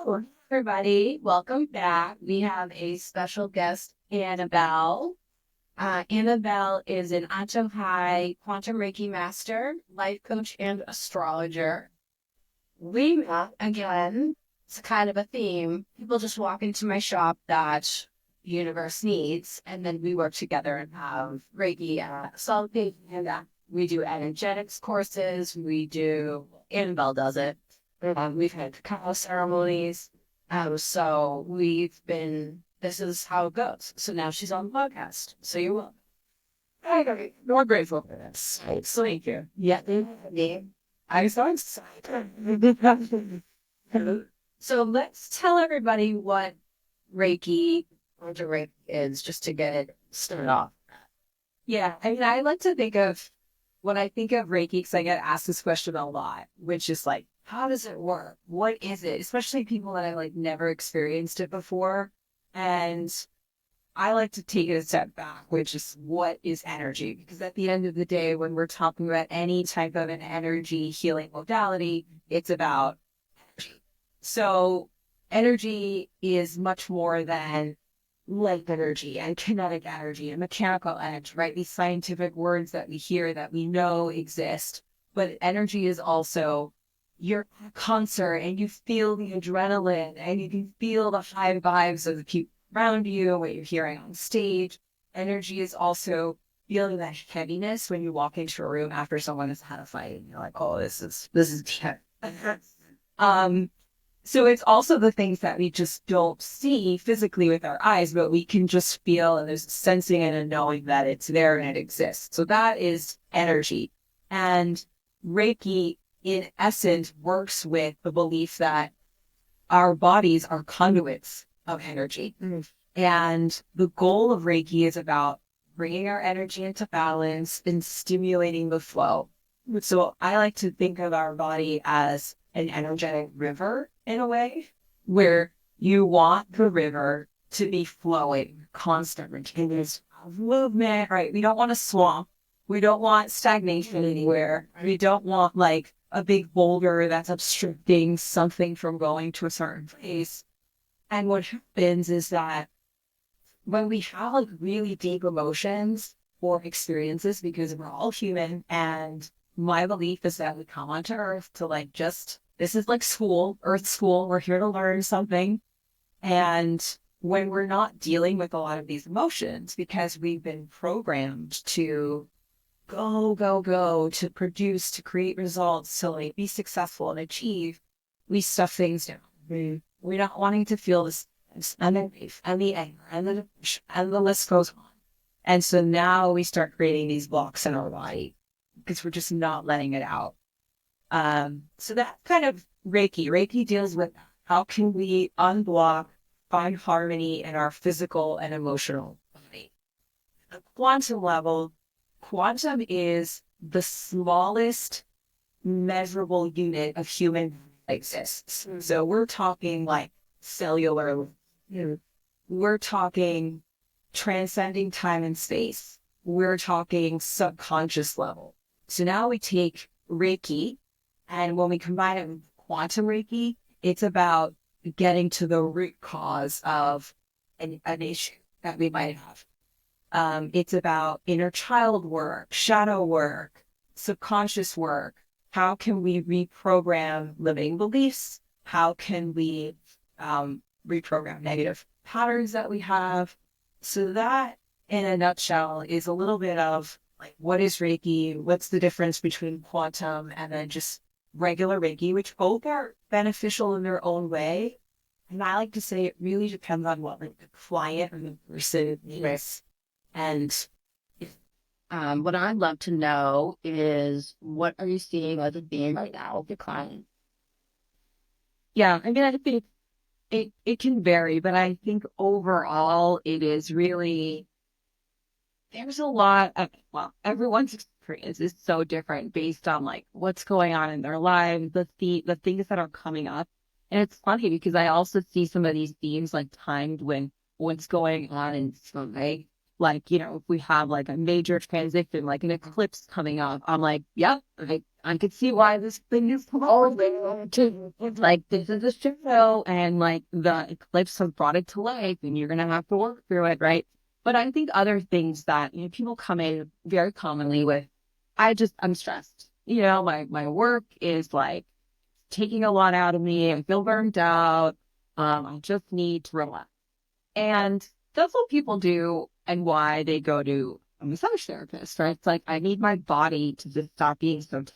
Hello, everybody. Welcome back. We have a special guest, Anabel. Anabel is an Antojai quantum Reiki Master, life coach, and astrologer. We met again. It's kind of a theme. People just walk into my shop that the universe needs, and then we work together and have Reiki solid and we do energetics courses. Annabelle does it. We've had cacao ceremonies. This is how it goes. So now she's on the podcast. So you're welcome. Hey, more grateful for this. So thank you. Yeah, I'm so excited. So let's tell everybody what Reiki or Reiki is, just to get it started off. Yeah, I mean, I like to think of when I think of Reiki, because I get asked this question a lot, which is like, how does it work? What is it? Especially people that have like never experienced it before. And I like to take it a step back, which is what is energy? Because at the end of the day, when we're talking about any type of an energy healing modality, it's about energy. So energy is much more than light energy and kinetic energy and mechanical energy, right? These scientific words that we hear that we know exist. But energy is also you're at a concert and you feel the adrenaline and you can feel the high vibes of the people around you, what you're hearing on stage. Energy is also feeling that heaviness when you walk into a room after someone has had a fight and you're like, oh, this is so it's also the things that we just don't see physically with our eyes, but we can just feel, and there's a sensing and a knowing that it's there and it exists. So that is energy. And Reiki, in essence, works with the belief that our bodies are conduits of energy. And the goal of Reiki is about bringing our energy into balance and stimulating the flow. So I like to think of our body as an energetic river in a way, where you want the river to be flowing constantly. There's movement, right? We don't want a swamp. We don't want stagnation anywhere. We don't want like a big boulder that's obstructing something from going to a certain place. And what happens is that when we have like really deep emotions or experiences, because we're all human, and my belief is that we come onto Earth to like this is like school, Earth school. We're here to learn something. And when we're not dealing with a lot of these emotions, because we've been programmed to go, to produce, to create results, to like be successful and achieve, we stuff things down. We're not wanting to feel this and the grief and the anger and the depression, and the list goes on. And so now we start creating these blocks in our body because we're just not letting it out. So that kind of Reiki deals with how can we unblock, find harmony in our physical and emotional body. The quantum level, quantum is the smallest measurable unit of human exists. So we're talking like cellular, we're talking transcending time and space. We're talking subconscious level. So now we take Reiki, and when we combine it with quantum Reiki, it's about getting to the root cause of an issue that we might have. It's about inner child work, shadow work, subconscious work. How can we reprogram limiting beliefs? How can we reprogram negative patterns that we have? So that, in a nutshell, is a little bit of like, what is Reiki? What's the difference between quantum and then just regular Reiki, which both are beneficial in their own way. And I like to say it really depends on what like the client or the person needs. And what I'd love to know is, what are you seeing as a theme right now with the client? Yeah, I mean, I think it can vary, but I think overall it is really, there's a lot of, well, everyone's experience is so different based on like what's going on in their lives, the things that are coming up. And it's funny because I also see some of these themes like timed when what's going on in some way. Like, if we have like a major transition, like an eclipse coming up, I'm like, yep, I could see why this thing is evolving to like this is a shadow and like the eclipse has brought it to life and you're gonna have to work through it, right? But I think other things that people come in very commonly with, I'm stressed. My work is like taking a lot out of me. I feel burned out. I just need to relax. And that's what people do and why they go to a massage therapist, right? It's like, I need my body to just stop being so tense.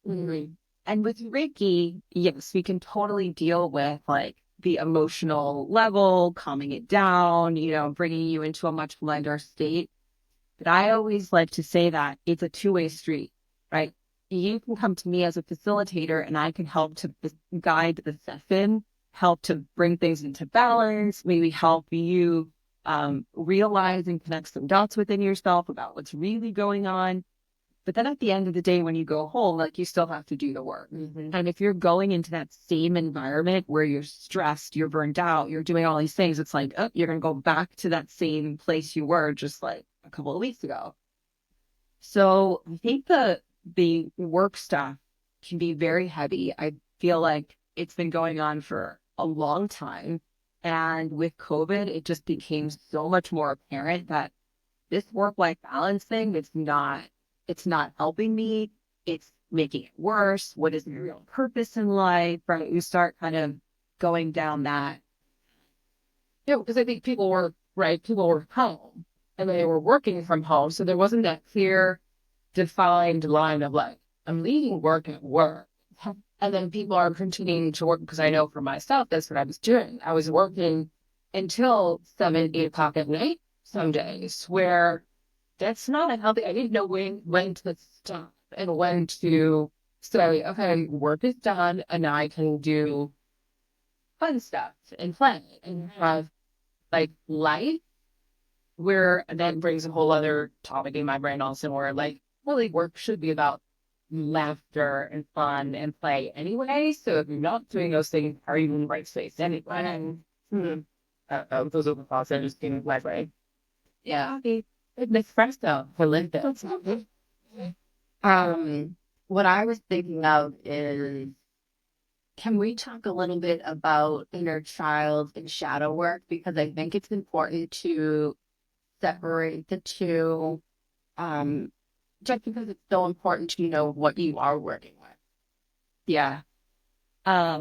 Mm-hmm. And with Reiki, yes, we can totally deal with like the emotional level, calming it down, bringing you into a much lighter state. But I always like to say that it's a two-way street, right? You can come to me as a facilitator and I can help to guide the session, help to bring things into balance, maybe help you realize and connect some dots within yourself about what's really going on. But then at the end of the day, when you go home, like you still have to do the work. Mm-hmm. And if you're going into that same environment where you're stressed, you're burned out, you're doing all these things, it's like, oh, you're going to go back to that same place you were just like a couple of weeks ago. So I think the work stuff can be very heavy. I feel like it's been going on for a long time. And with COVID, it just became so much more apparent that this work-life balance thing, it's not helping me. It's making it worse. What is the real purpose in life? Right? You start kind of going down that. Because I think people were home and they were working from home. So there wasn't that clear, defined line of like, I'm leaving work at work. And then people are continuing to work because I know for myself, that's what I was doing. I was working until 7, 8 o'clock at night some days where that's not a healthy. I didn't know when to stop and when to say, okay, work is done and now I can do fun stuff and play and have like life, where that brings a whole other topic in my brain also where like really work should be about laughter and fun and play anyway. So if you're not doing those things, are you in the right space anyway? Those are the thoughts that just came my way. Yeah, it makes fresh though for Linda. What I was thinking of is, can we talk a little bit about inner child and shadow work? Because I think it's important to separate the two. Just because it's so important to know what you are working with. Yeah. I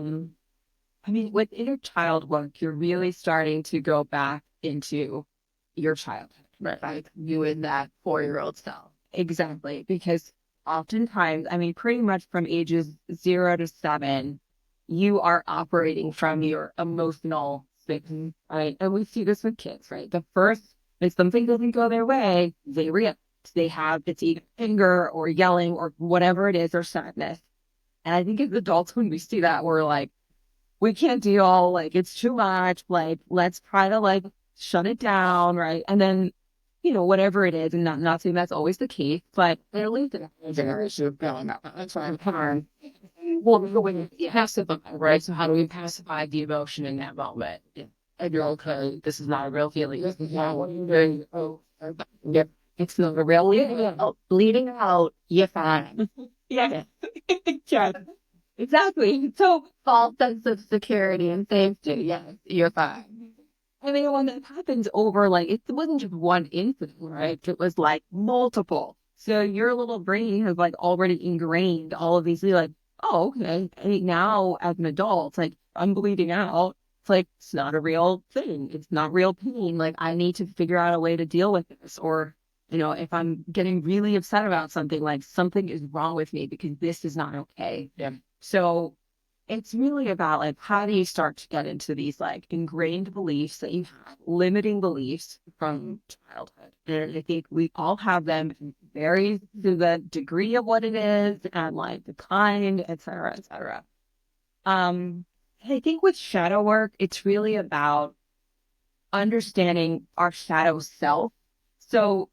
mean, with inner child work, you're really starting to go back into your childhood, right? Like you in that 4-year-old self. Exactly. Because oftentimes, I mean, pretty much from ages 0 to 7, you are operating from your emotional space, right? And we see this with kids, right? The first, if something doesn't go their way, they react. It's either anger or yelling or whatever it is, or sadness. And I think as adults, when we see that, we're like, we can't deal, like, it's too much, like, let's try to, like, shut it down, right? And then, whatever it is, and not saying that's always the case, but at least in a generation of growing up, that's why I'm hard. Well, when you pacify, right? So how do we pacify the emotion in that moment? And you're okay, this is not a real feeling. This is not what you're doing. Oh, yep. It's not a real feeling. Oh, bleeding out, you're fine. Yeah. Yeah. Exactly. So false sense of security and safety. Yes, you're fine. I mean, when that happens over, like, it wasn't just one incident, right? It was like multiple. So your little brain has like already ingrained all of these, like, oh, okay. I mean, now as an adult, like, I'm bleeding out. It's like, it's not a real thing. It's not real pain. Like, I need to figure out a way to deal with this. Or, if I'm getting really upset about something, like, something is wrong with me because this is not okay. Yeah. So it's really about like, how do you start to get into these like ingrained beliefs that you have, limiting beliefs from childhood. And I think we all have them, varies to the degree of what it is and like the kind, et cetera, et cetera. I think with shadow work, it's really about understanding our shadow self. So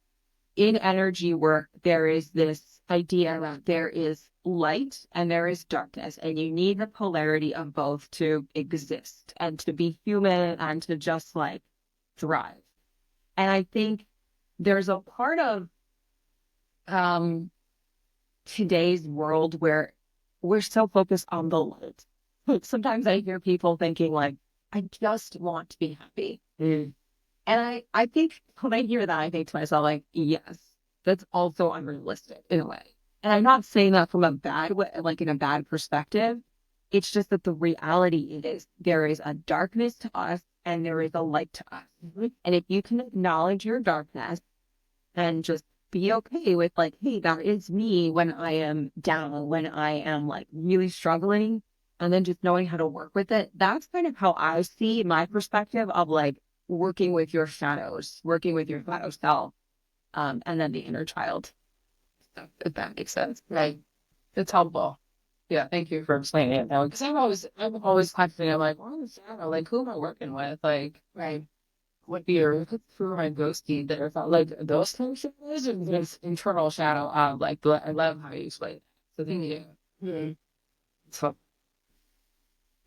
in energy work, there is this idea that there is light and there is darkness, and you need the polarity of both to exist and to be human and to just like thrive. And I think there's a part of today's world where we're so focused on the light. Sometimes I hear people thinking like, I just want to be happy. And I think when I hear that, I think to myself, like, yes, that's also unrealistic in a way. And I'm not saying that from a bad way, like in a bad perspective. It's just that the reality is there is a darkness to us and there is a light to us. And if you can acknowledge your darkness and just be okay with like, hey, that is me when I am down, when I am like really struggling, and then just knowing how to work with it. That's kind of how I see my perspective of like working with your shadows, working with your shadow self, and then the inner child. So, if that makes sense. Right. It's helpful. Yeah, thank you for explaining it now. Because I'm always questioning, I'm like, what is shadow? Like, who am I working with? Like, Right. what fear through my ghosty that I felt like those kind of shadows and this internal shadow of like, I love how you explain it. So thank you. Mm-hmm. So,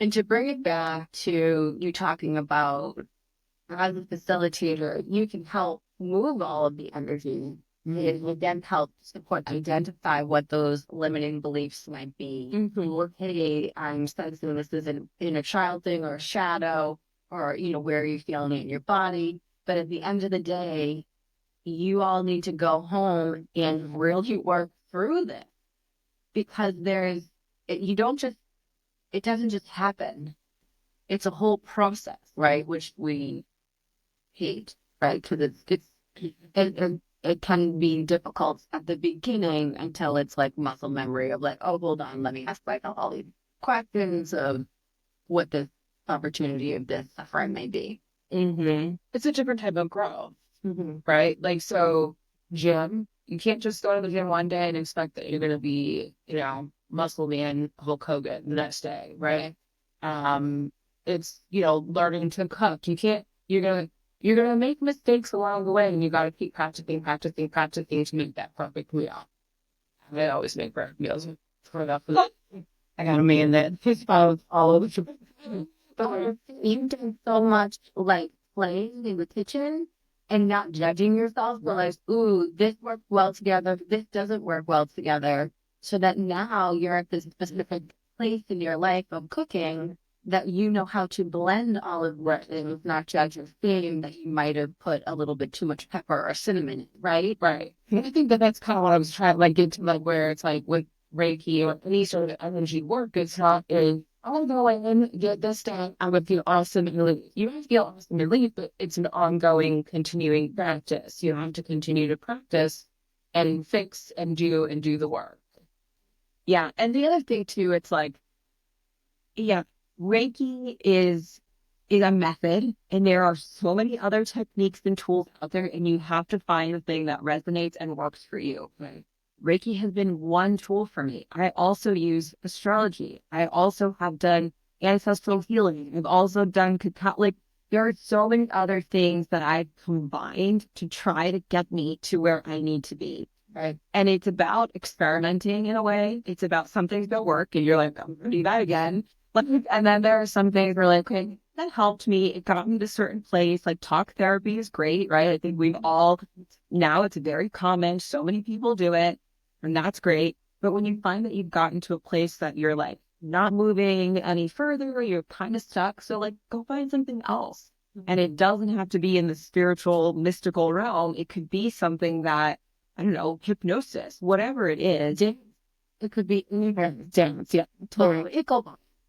And to bring it back to you talking about as a facilitator, you can help move all of the energy. It would then help support identify what those limiting beliefs might be. Or, hey, I'm sensing this is an inner child thing or a shadow, or, where are you feeling it in your body? But at the end of the day, you all need to go home and really work through this because you don't just, it doesn't just happen. It's a whole process, right? Which we hate, right? Because it can be difficult at the beginning until it's like muscle memory of like, oh, hold on, let me ask like all these questions of what the opportunity of this suffering may be. it's a different type of growth, right? Like, so gym, you can't just go to the gym one day and expect that you're going to be, muscle man Hulk Hogan the next day, right? It's, learning to cook. You're gonna make mistakes along the way, and you gotta keep practicing to make that perfect meal. I always make perfect meals for that food. I got a man that his files all over the But you've done so much like playing in the kitchen and not judging yourself for like, ooh, this works well together, this doesn't work well together. So that now you're at this specific place in your life of cooking that you know how to blend all of what is, not judge your theme that you might have put a little bit too much pepper or cinnamon in, right? right. And I think that that's kind of what I was trying to like get to, like where it's like with Reiki or any sort of energy work, it's not is I'll go in, get this done, I would feel awesome and leave. You might feel awesome and leave, but it's an ongoing, continuing practice. You have to continue to practice and fix and do the work. Yeah. And the other thing too, it's like, yeah, Reiki is a method, and there are so many other techniques and tools out there, and you have to find the thing that resonates and works for you. Right. Reiki has been one tool for me. I also use astrology. I also have done ancestral healing. I've also done like there are so many other things that I've combined to try to get me to where I need to be. Right. And it's about experimenting in a way. It's about some things don't work, and you're like, I'm gonna do that again. Like, and then there are some things where like, okay, that helped me. It got me to a certain place. Like talk therapy is great, right? I think we've all now it's very common. So many people do it, and that's great. But when you find that you've gotten to a place that you're like not moving any further, you're kind of stuck. So like go find something else. And it doesn't have to be in the spiritual, mystical realm. It could be something that, I don't know, hypnosis, whatever it is. It could be dance, yeah, totally.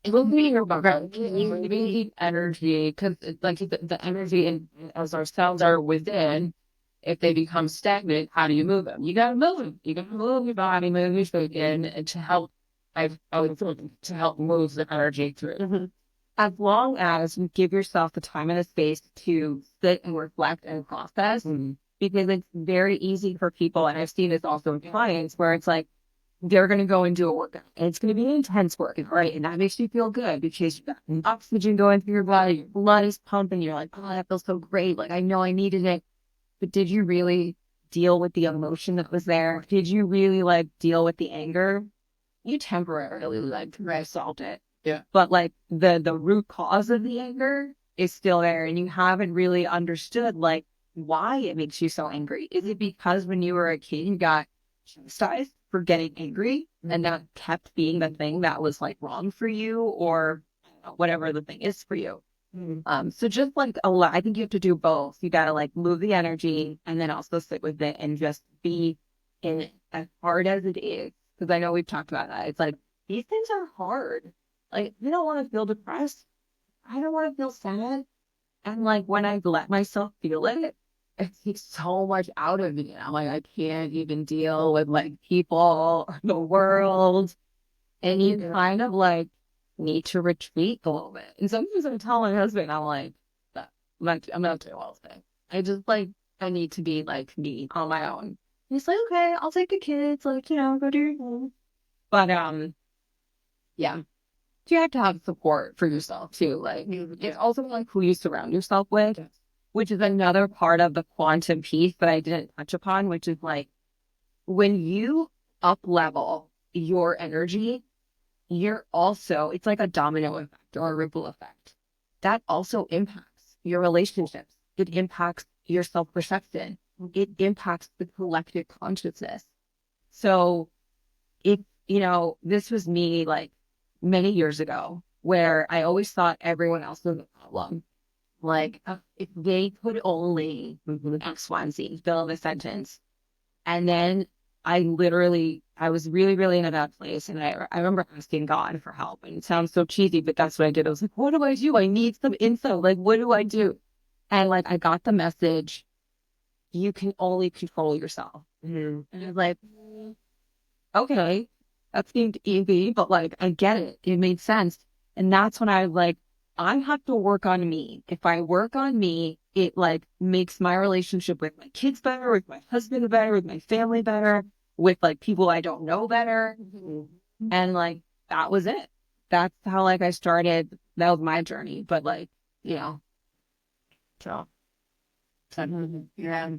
It will be your background. It be energy, because like the energy and as our cells are within, if they become stagnant, how do you move them? You gotta move them. You gotta move your body, move your foot in, and to help. I would feel to help move the energy through. As long as you give yourself the time and the space to sit and reflect and process, because it's very easy for people, and I've seen this also in clients, where it's like, they're going to go and do a workout, and it's going to be an intense workout, right? And that makes you feel good because you got oxygen going through your body, your blood is pumping, you're like, oh, that feels so great. Like, I know I needed it. But did you really deal with the emotion that was there? Did you really like deal with the anger? You temporarily like resolved it. Yeah. But like the root cause of the anger is still there, and you haven't really understood like why it makes you so angry. Is it because when you were a kid you got chastised for getting angry, and that kept being the thing that was like wrong for you, or whatever the thing is for you. So just like I think you have to do both. You got to like move the energy and then also sit with it and just be in it as hard as it is. Because I know we've talked about that. It's like, these things are hard. Like, I don't want to feel depressed. I don't want to feel sad. And like, when I let myself feel it, it takes so much out of me. I'm like, I can't even deal with like people or the world. And you kind of like need to retreat a little bit. And sometimes I tell my husband, I'm like, I'm not doing well today. I just like, I need to be like me on my own. And he's like, okay, I'll take the kids, like, go do your thing. But yeah. You have to have support for yourself too. Like, it's also like who you surround yourself with, which is another part of the quantum piece that I didn't touch upon, which is like, when you up level your energy, you're also, it's like a domino effect or a ripple effect. That also impacts your relationships. It impacts your self-perception. It impacts the collective consciousness. So if, this was me like many years ago, where I always thought everyone else was the problem. Like, if they could only X, Y, and Z, fill the sentence. And then I was really, really in a bad place. And I remember asking God for help. And it sounds so cheesy, but that's what I did. I was like, what do I do? I need some info. Like, what do I do? And like, I got the message, you can only control yourself. And I was like, okay, that seemed easy, but like, I get it. It made sense. And that's when I was like, I have to work on me. If I work on me, it like makes my relationship with my kids better, with my husband better, with my family better, with like people I don't know better. And like, that was it. That's how like I started. That was my journey. But like, so. Yeah.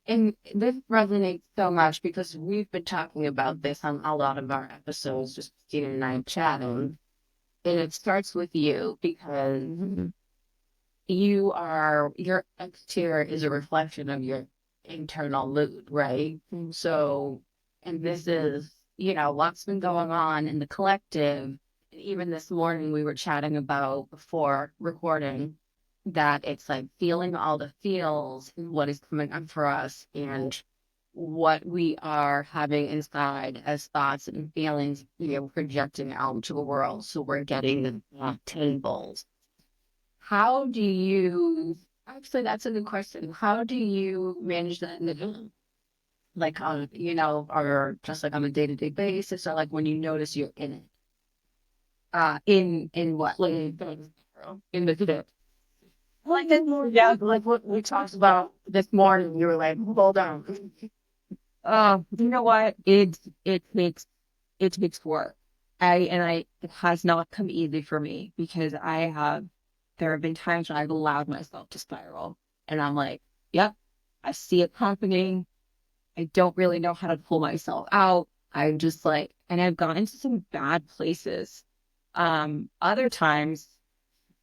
And this resonates so much because we've been talking about this on a lot of our episodes, just Christina and I chatting. And it starts with you because your exterior is a reflection of your internal mood, right? So, and this is, what's been going on in the collective. And even this morning we were chatting about before recording that it's like feeling all the feels, what is coming up for us, and what we are having inside as thoughts and feelings, projecting out into the world. So we're getting the tables. How do you, actually, that's a good question. How do you manage that in the home? Like on, or just like on a day-to-day basis, or like when you notice you're in it? In what? Like, in the day. Like this morning, yeah, like what we talked about this morning, you were like, hold on. You know what? It takes work. It has not come easy for me because there have been times when I've allowed myself to spiral, and I'm like, yep, I see it happening. I don't really know how to pull myself out. I'm just like, and I've gone into some bad places. Other times,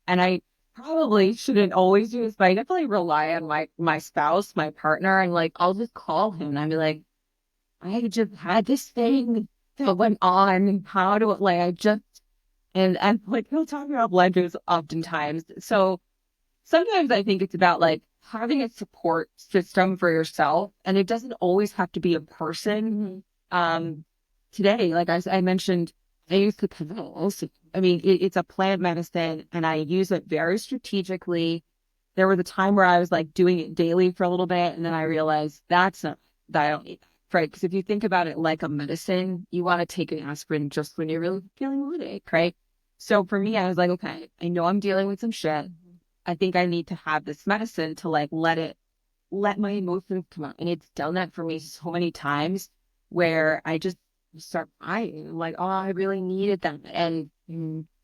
and I probably shouldn't always do this, but I definitely rely on my spouse, my partner, and like, I'll just call him and I'll be like, I just had this thing that went on. How do it, like, and like, he'll talk about ledgers oftentimes. So sometimes I think it's about like having a support system for yourself, and it doesn't always have to be a person. Today, like I mentioned, I use the pills. I mean, it's a plant medicine, and I use it very strategically. There was a time where I was like doing it daily for a little bit, and then I realized that I don't need that. Right? Because if you think about it like a medicine, you want to take an aspirin just when you're really feeling a headache, right? So for me, I was like, okay, I know I'm dealing with some shit. I think I need to have this medicine to like let my emotions come out. And it's done that for me so many times where I just start crying. Like, oh, I really needed that. And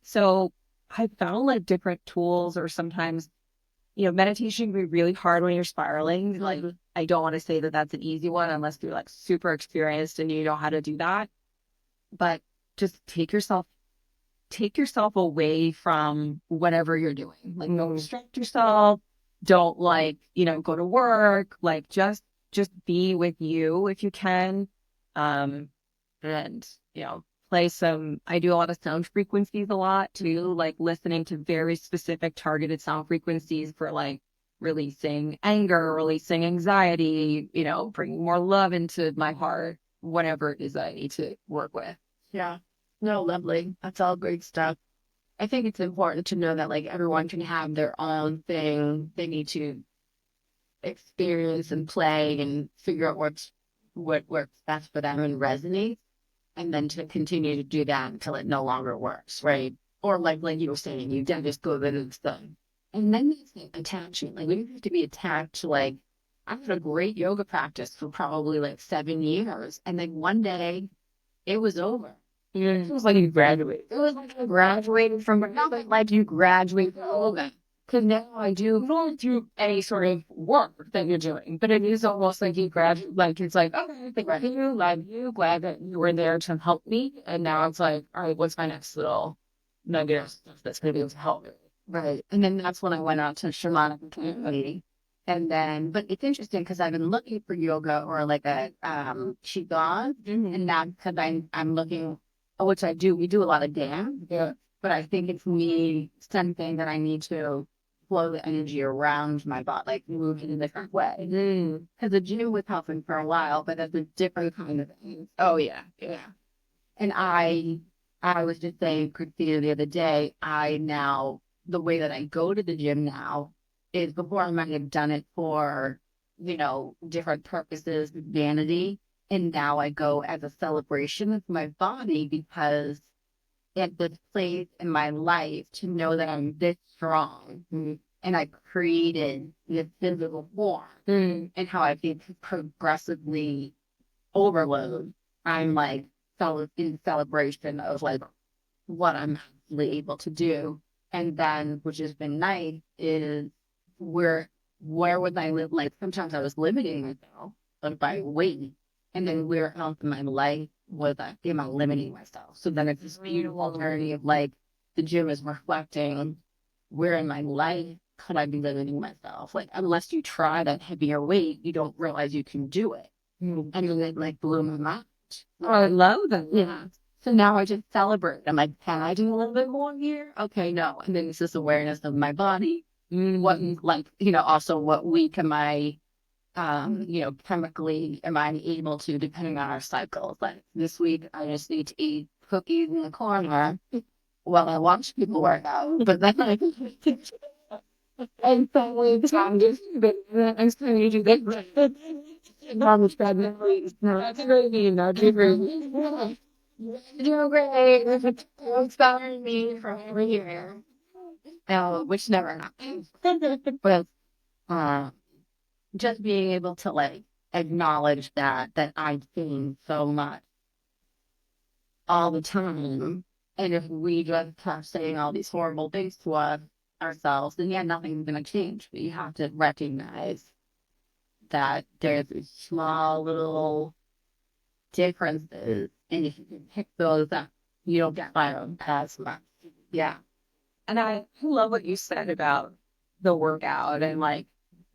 so I found like different tools, or sometimes, meditation can be really hard when you're spiraling. Like, I don't want to say that that's an easy one unless you're like super experienced and you know how to do that. But just take yourself away from whatever you're doing. Like, don't distract yourself. Don't like, go to work. Like, just be with you if you can. and, play some, I do a lot of sound frequencies a lot too, like listening to very specific targeted sound frequencies for like releasing anger, releasing anxiety, bringing more love into my heart, whatever it is that I need to work with. Yeah. No, lovely. That's all great stuff. I think it's important to know that like everyone can have their own thing they need to experience and play and figure out what works best for them and resonates, and then to continue to do that until it no longer works, right? Or like you were saying, you then just go with it done. And then there's the attachment. Like we don't have to be attached to like I had a great yoga practice for probably like 7 years, and then one day it was over. Yeah, it was like you graduated. It was like I graduated from nothing, like you graduate from yoga. Because now I do not do any sort of work that you're doing, but it is almost like you graduate, like it's like, okay, thank you, love you, glad that you were there to help me. And now it's like, all right, what's my next little nugget of stuff that's going to be able to help me? Right. And then that's when I went out to Shamanic Academy. And then, but it's interesting because I've been looking for yoga or like a qigong, and now because I'm looking, which I do, we do a lot of dance, yeah. But I think it's me something that I need to flow the energy around my body, like move in a different way. Because the gym was helping for a while, but that's a different kind of thing. Oh yeah, yeah. And I was just saying, Christina, the other day, the way that I go to the gym now is before I might have done it for, different purposes, vanity. And now I go as a celebration of my body because at this place in my life to know that I'm this strong. And I created this physical form and how I think progressively overload. I'm like in celebration of like what I'm actually able to do. And then, which has been nice, is where would I live? Like sometimes I was limiting myself like by weight, and then where else in my life was am I limiting myself? So then it's this beautiful journey of like the gym is reflecting where in my life could I be limiting myself? Like unless you try that heavier weight, you don't realize you can do it. And then it like blew my mind. Oh, I love that. Yeah. So now I just celebrate. I'm like, can I do a little bit more here? Okay, no. And then it's this awareness of my body. What, like, also what week am I, chemically am I able to, depending on our cycles. Like this week, I just need to eat cookies in the corner while I watch people work out. But then I and so I'm just, but I'm starting to do that. Mom said, no, that's great, that's great. You're great. You're inspiring me from over here. Which never happens. But just being able to like acknowledge that I've seen so much all the time. And if we just kept saying all these horrible things to ourselves, then yeah, nothing's gonna change. But you have to recognize that there's these small little differences, and if you can pick those up, you don't get fired as much. Yeah. And I love what you said about the workout and like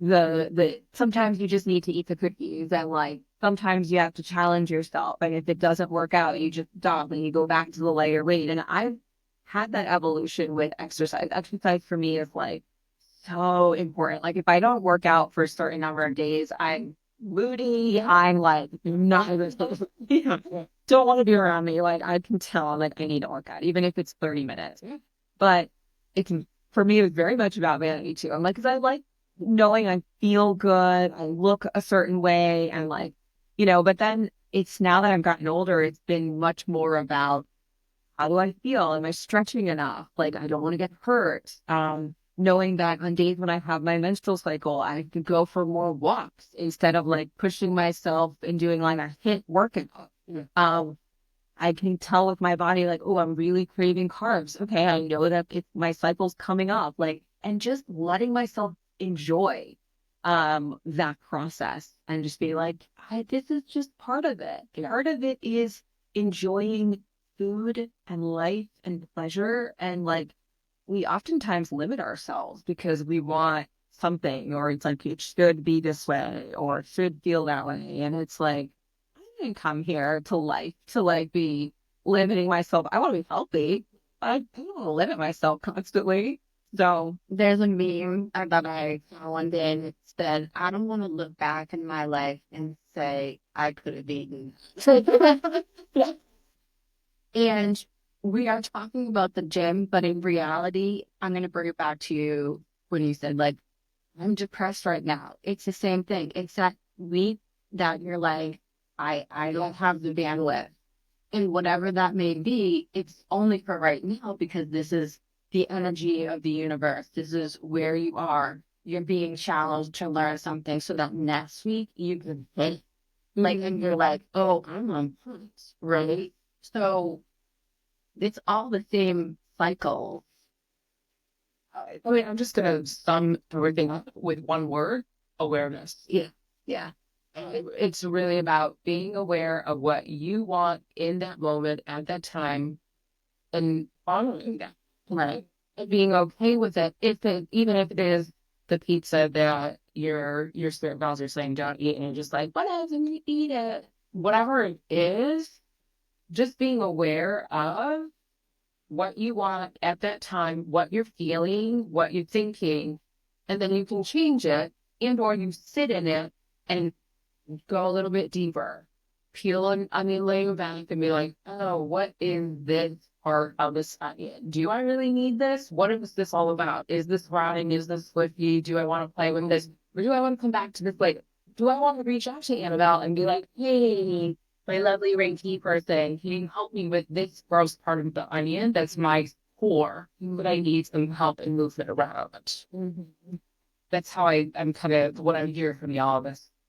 the sometimes you just need to eat the cookies, and like sometimes you have to challenge yourself, and if it doesn't work out, you just stop and you go back to the lighter weight. And I've had that evolution with exercise. Exercise for me is like so important. Like if I don't work out for a certain number of days, I'm moody. I'm like not don't want to be around me. Like I can tell I'm like I need to work out, even if it's 30 minutes. But it can, for me, it was very much about vanity too. I'm like, because I like knowing I feel good, I look a certain way, and like, but then it's now that I've gotten older, it's been much more about how do I feel? Am I stretching enough? Like, I don't want to get hurt. Knowing that on days when I have my menstrual cycle, I can go for more walks instead of like pushing myself and doing like a HIIT workout. I can tell with my body, like, oh, I'm really craving carbs. Okay, I know that my cycle's coming up, like, and just letting myself enjoy that process and just be like, this is just part of it. Part of it is enjoying food and life and pleasure. And like, we oftentimes limit ourselves because we want something, or it's like, it should be this way or it should feel that way. And it's like, didn't come here to life to like be limiting myself. I want to be healthy. I don't want to limit myself constantly. So There's a meme that I saw one day and it said, I don't want to look back in my life and say I could have eaten. And we are talking about the gym, but in reality, I'm going to bring it back to you when you said, like, I'm depressed right now. It's the same thing. It's that week that you're like, I don't have the bandwidth. And whatever that may be, it's only for right now because this is the energy of the universe. This is where you are. You're being challenged to learn something so that next week you can hit. Like, and you're like, oh, I'm on point, right? So it's all the same cycle. I mean, I'm just going to sum everything up with one word: awareness. Yeah. Yeah. It's really about being aware of what you want in that moment at that time and following that, right? And being okay with it, even if it is the pizza that your spirit guides are saying don't eat, and you're just like, whatever, you eat it. Whatever it is, just being aware of what you want at that time, what you're feeling, what you're thinking, and then you can change it, and or you sit in it and go a little bit deeper, peel an onion layer back and be like, oh, what is this part of this onion? Do I really need this? What is this all about? Is this rotting? Is this flicky? Do I want to play with this? Or do I want to come back to this later? Do I want to reach out to Anabel and be like, hey, my lovely Reiki person, can you help me with this gross part of the onion? That's my core, but I need some help and movement around. That's how I'm kind of, what I'm hearing from y'all.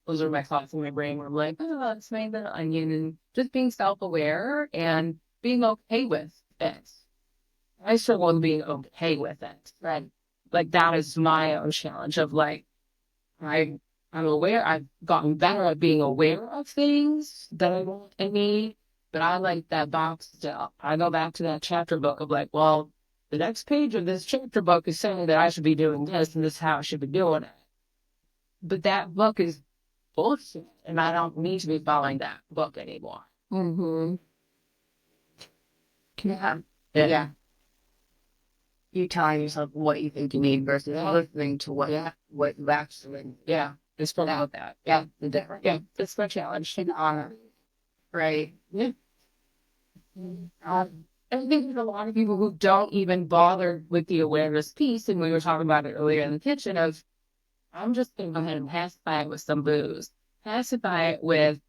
Those are my thoughts in my brain where I'm like, oh, let's make the onion, and just being self-aware and being okay with it. I struggle with being okay with it. Right. Like that is my own challenge of like, I'm aware, I've gotten better at being aware of things that I want and need, but I like that box still. I go back to that chapter book of like, well, the next page of this chapter book is saying that I should be doing this and this is how I should be doing it. But that book is bullshit, and I don't need to be following that book anymore. Yeah. You telling yourself what you think you need versus listening to what you actually. It's about that. The difference. It's my challenge. And honor. Right. Yeah. I think there's a lot of people who don't even bother with the awareness piece, and we were talking about it earlier in the kitchen of, I'm just going to go ahead and pacify it with some booze, pacify it with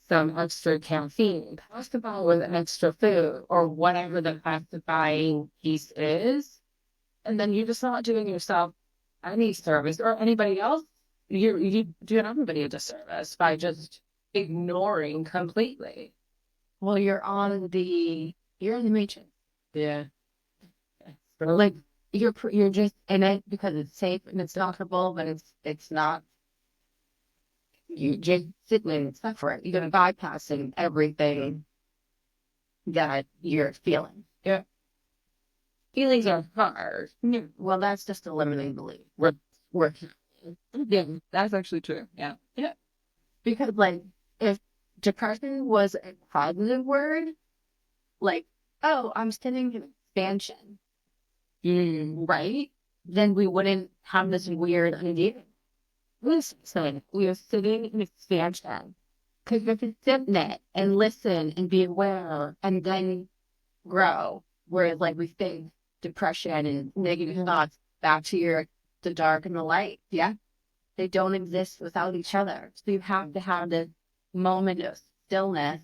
some extra caffeine, pacify it with extra food, or whatever the pacifying piece is. And then you're just not doing yourself any service or anybody else. You're doing everybody a disservice by just ignoring completely. Well, you're in the matrix. Yeah. Like you're just in it because it's safe and it's comfortable, but it's not. You just sit there and suffer it. You're bypassing everything that you're feeling. Yeah. Feelings are hard. Well, that's just a limiting belief. yeah, that's actually true. Yeah. Because like if depression was a positive word, like, oh, I'm sitting in expansion, right? Then we wouldn't have this weird idea. Listen, we are sitting in expansion. Because if you sit in it and listen and be aware and then grow, whereas like we think depression and negative thoughts back to the dark and the light, they don't exist without each other. So you have to have this moment of stillness,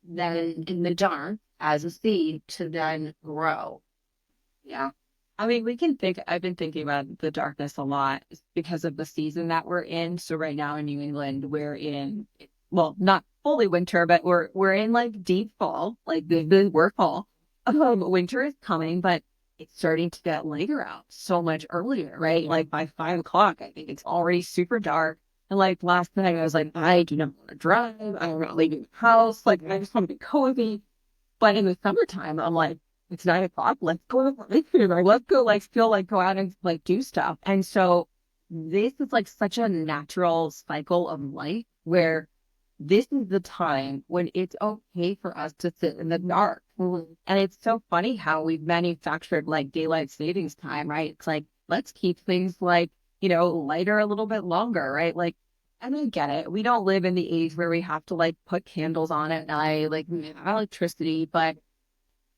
then in the dark as a seed to then grow. Yeah. I mean, I've been thinking about the darkness a lot because of the season that we're in. So right now in New England, we're in, well, not fully winter, but we're in like deep fall, like we're fall. Winter is coming, but it's starting to get later out so much earlier, right? Like by 5 o'clock, I think it's already super dark. And like last night, I was like, I do not want to drive. I'm not leaving the house. Like I just want to be cozy. But in the summertime, I'm like, it's 9 o'clock. Let's go. Let's go. Like feel like go out and like do stuff. And so this is like such a natural cycle of life where this is the time when it's okay for us to sit in the dark. And it's so funny how we've manufactured like daylight savings time, right? It's like, let's keep things like, lighter a little bit longer, right? Like, and I get it. We don't live in the age where we have to like put candles on at night, like we have electricity, but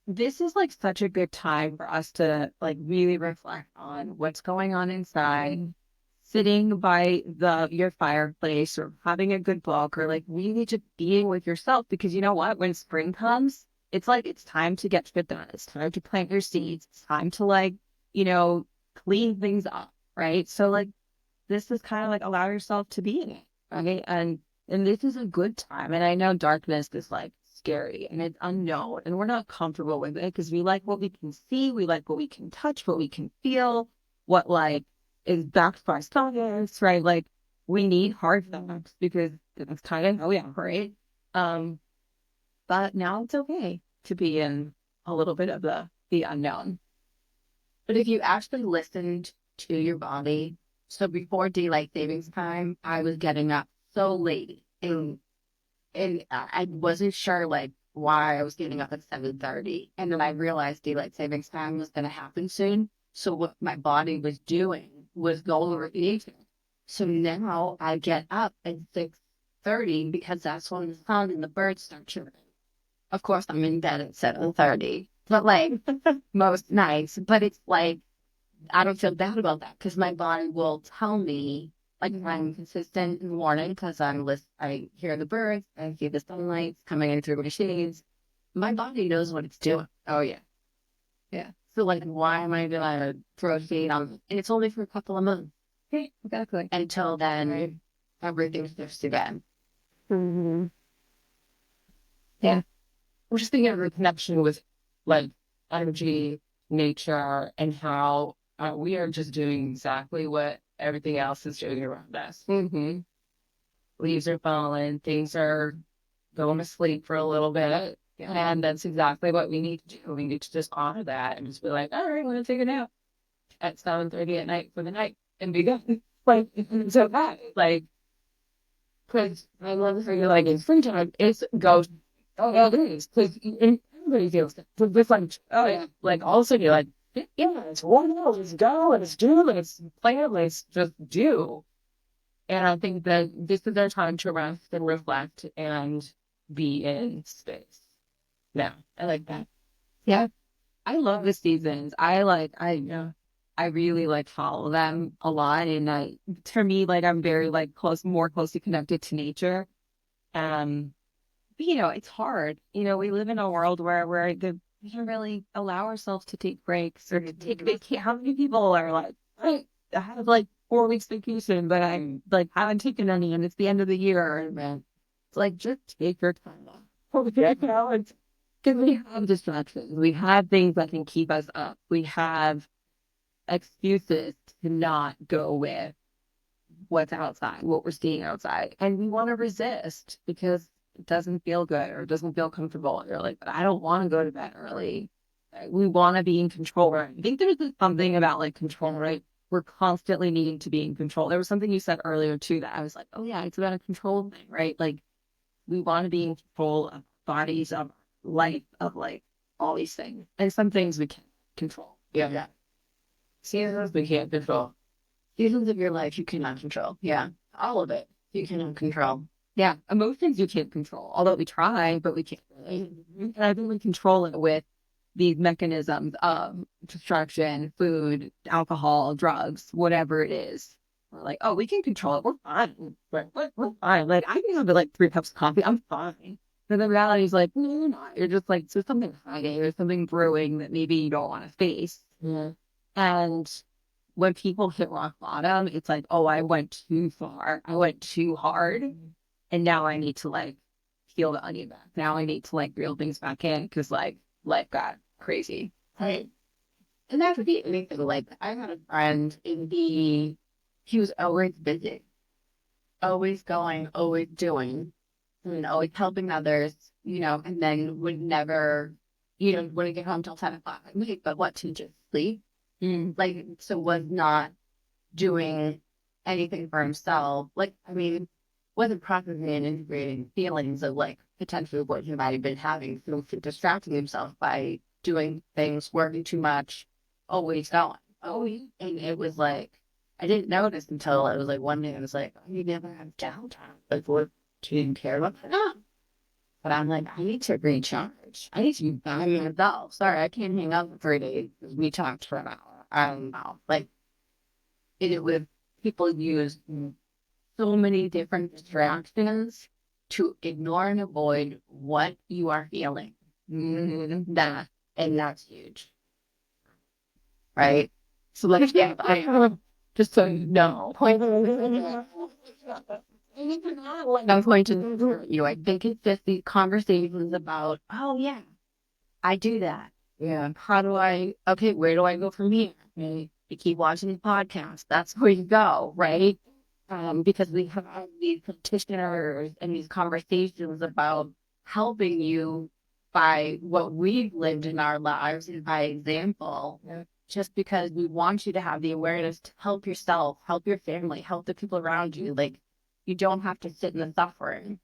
this is like such a good time for us to like really reflect on what's going on inside, sitting by your fireplace or having a good book or like really just being with yourself, because you know what, when spring comes, it's like it's time to get shit done. It's time to plant your seeds. It's time to like, clean things up, right? So like this is kind of like allow yourself to be in it, right? And this is a good time. And I know darkness is like scary and it's unknown and we're not comfortable with it because we like what we can see, we like what we can touch, what we can feel, what like is backed by science, right? Like we need hard facts because that's kind of how we operate. But now it's okay to be in a little bit of the unknown. But if you actually listened to your body, so before daylight savings time, I was getting up so late and I wasn't sure like why I was getting up at 7:30. And then I realized daylight savings time was going to happen soon. So what my body was doing was going over the. So now I get up at 6:30 because that's when the sun and the birds start chirping. Of course, I'm in bed at 7:30, but like most nights. But it's like I don't feel bad about that because my body will tell me like I'm consistent in the morning because I hear the birds, I see the sunlight coming in through my shades. My body knows what it's doing. Oh yeah. Yeah. So like, why am I gonna throw shade on? And it's only for a couple of months. Okay, exactly. Until then, everything shifts again. Mm-hmm. Yeah. I'm just thinking of the connection with like energy, nature, and how we are just doing exactly what everything else is doing around us. Mm-hmm. Leaves are falling, things are going to sleep for a little bit. Yeah. And that's exactly what we need to do. We need to just honor that and just be like, all right, I'm going to take a nap at 7:30 at night for the night and be done. Like, it's okay. Like, because I love how you're like, in free time, it's goes. Oh, yeah, it is. Because everybody feels that. But it's like, oh, yeah. Like, all of a sudden you're like, yeah, it's 1 hour, let's go, let's do, let's plan, let's just do. And I think that this is our time to rest and reflect and be in space. Yeah, I like that. Yeah. I love the seasons. I really like follow them a lot. And for me, like I'm very like more closely connected to nature. But, it's hard. We live in a world where we don't really allow ourselves to take breaks or to take vacation. How many people are like, I have like 4 weeks vacation, but I like haven't taken any, and it's the end of the year, and it's like just take your time off. Because we have distractions, we have things that can keep us up, we have excuses to not go with what's outside, what we're seeing outside, and we want to resist because it doesn't feel good or it doesn't feel comfortable. You're like, but I don't want to go to bed early. We want to be in control. Right? I think there's something about like control, right? We're constantly needing to be in control. There was something you said earlier too that I was like, oh yeah, it's about a control thing, right? Like we want to be in control of bodies, of life, of like all these things. And some things we can't control. Yeah. Seasons we can't control. Seasons of your life you cannot control. Yeah. All of it you cannot control. Yeah. Emotions you can't control. Although we try, but we can't really. And I think we control it with these mechanisms of distraction, food, alcohol, drugs, whatever it is. We're like, oh, we can control it. We're fine. We're fine. Like I can have like 3 cups of coffee. I'm fine. And the reality is like, no, you're not. You're just like, there's something hiding. There's something brewing that maybe you don't want to face. Yeah. And when people hit rock bottom, it's like, oh, I went too far. I went too hard. And now I need to like peel the onion back. Now I need to like reel things back in because like life got crazy. Right. And that would be anything. Like I had a friend he was always busy, always going, always doing, always helping others, and then would never, wouldn't get home till 10 o'clock at night, but what, to just sleep? Like, so was not doing anything for himself. Like, I mean, wasn't processing and integrating feelings of like potentially what he might have been having, so distracting himself by doing things, working too much, always going. And it was like, I didn't notice until it was like one day I was like, oh, you never have downtime. Like, what, do you didn't care about that? No. But I'm like, I need to recharge. I need to be by myself. Sorry, I can't hang out for 3 days. We talked for an hour. I don't know. Like, it would, people use so many different distractions to ignore and avoid what you are feeling. That, and that's huge. Right? So, like, yeah, I have, just so you know, I'm going to you. I think it's just these conversations about, oh yeah, I do that. Yeah. How do I? Okay, where do I go from here? Right? You keep watching the podcast. That's where you go, right? Because we have these practitioners and these conversations about helping you by what we've lived in our lives and by example. Yeah. Just because we want you to have the awareness to help yourself, help your family, help the people around you. Like, you don't have to sit in the suffering.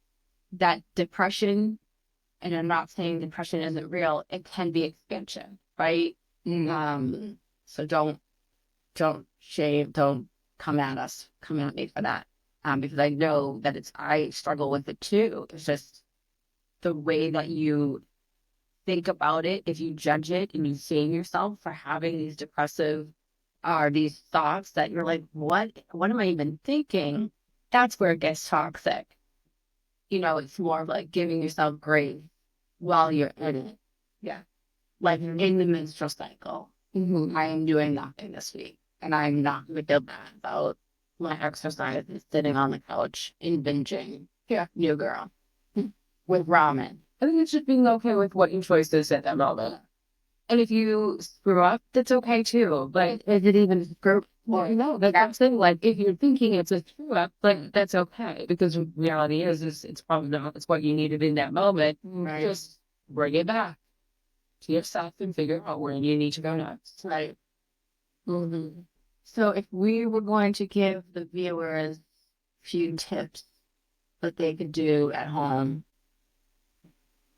That depression, and I'm not saying depression isn't real, it can be expansion, right? So don't shame, don't come at me for that. Because I know that I struggle with it too. It's just the way that you think about it. If you judge it and you shame yourself for having these depressive or these thoughts that you're like, what am I even thinking? That's where it gets toxic. You know, it's more of like giving yourself grace while you're in it. Yeah. Like in the menstrual cycle. I am doing nothing this week. And I'm not going to feel bad about my exercise and sitting on the couch and binging. Yeah. New girl. With ramen. I think it's just being okay with what your choice is at that moment. And if you screw up, that's okay too. But is it even screw? Well, no, that's what I'm saying. Like, if you're thinking it's a screw up, like, that's okay. Because the reality is it's probably not. It's what you needed in that moment. Right. Just bring it back to yourself and figure out where you need to go next. Right. So if we were going to give the viewers a few tips that they could do at home,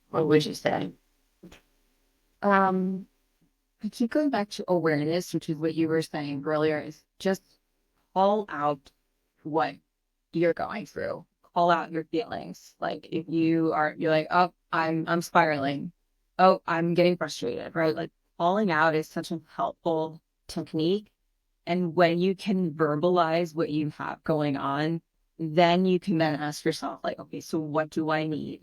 what would you say? I keep going back to awareness, which is what you were saying earlier, is just call out what you're going through. Call out your feelings. Like if you're like, oh, I'm spiraling. Oh, I'm getting frustrated, right? Like calling out is such a helpful technique. And when you can verbalize what you have going on, then you can then ask yourself, like, okay, so what do I need?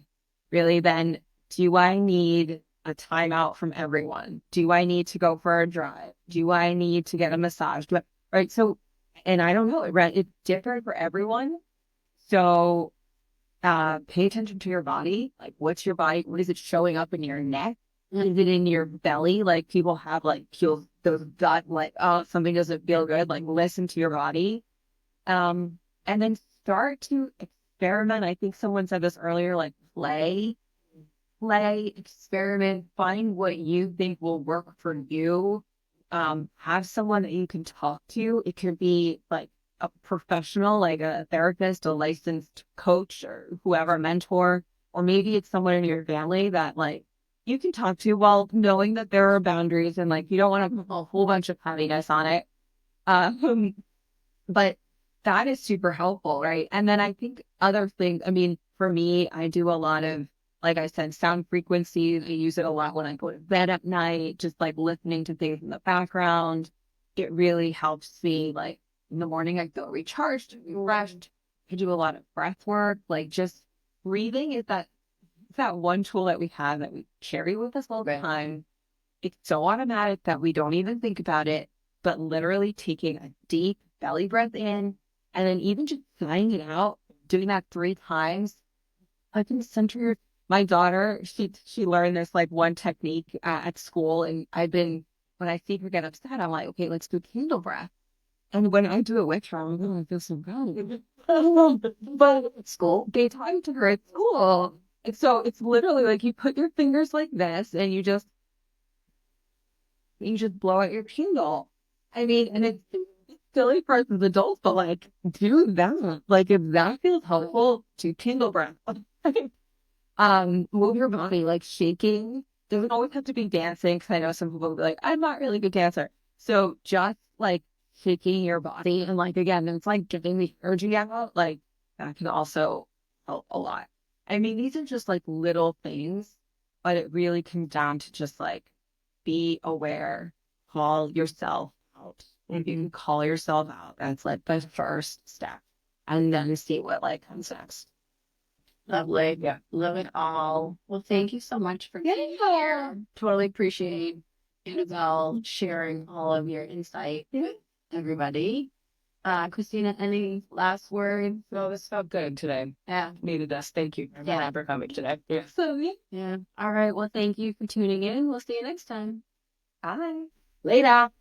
Really, then do I need a timeout from everyone? Do I need to go for a drive? Do I need to get a massage? Right. So, and I don't know, it's different for everyone. So, pay attention to your body. Like, what's your body? What is it showing up in your neck? Is it in your belly? Like people have like those gut, like, oh, something doesn't feel good. Like listen to your body. And then start to experiment. I think someone said this earlier, like play, experiment, find what you think will work for you. Have someone that you can talk to. It could be like a professional, like a therapist, a licensed coach, or whoever, a mentor, or maybe it's someone in your family that like you can talk to while knowing that there are boundaries and like you don't want to put a whole bunch of heaviness on it. But that is super helpful, right? And then I think other things, I mean, for me, I do a lot of, like I said, sound frequencies. I use it a lot when I go to bed at night, just like listening to things in the background. It really helps me. Like in the morning, I feel recharged, refreshed. I do a lot of breath work, like just breathing is that one tool that we have that we carry with us all the time. It's so automatic that we don't even think about it, but literally taking a deep belly breath in and then even just sighing it out, doing that 3 times. I can center my daughter. She learned this like one technique at school, and when I see her get upset, I'm like, okay, let's do candle breath. And when I do it with her, I'm like, oh, I feel so good. But at school, they taught it to her at school. And so it's literally like you put your fingers like this and you just blow out your candle. I mean, and it's silly for us as adults, but like do that. Like if that feels helpful, to tingle breath. Move your body, like shaking. Doesn't always have to be dancing, because I know some people will be like, I'm not really a good dancer. So just like shaking your body, and like again, it's like getting the energy out, like that can also help a lot. I mean, these are just like little things, but it really comes down to just like be aware, call yourself out. If you can call yourself out, that's like the first step. And then see what like comes next. Lovely. Yeah. Love it all. Well, thank you so much for getting here. Totally appreciate Anabel sharing all of your insight with everybody. Christina, any last words? No, this felt good today. Yeah. Needed us. Thank you for coming today. Yeah. Yeah. All right. Well, thank you for tuning in. We'll see you next time. Bye. Later.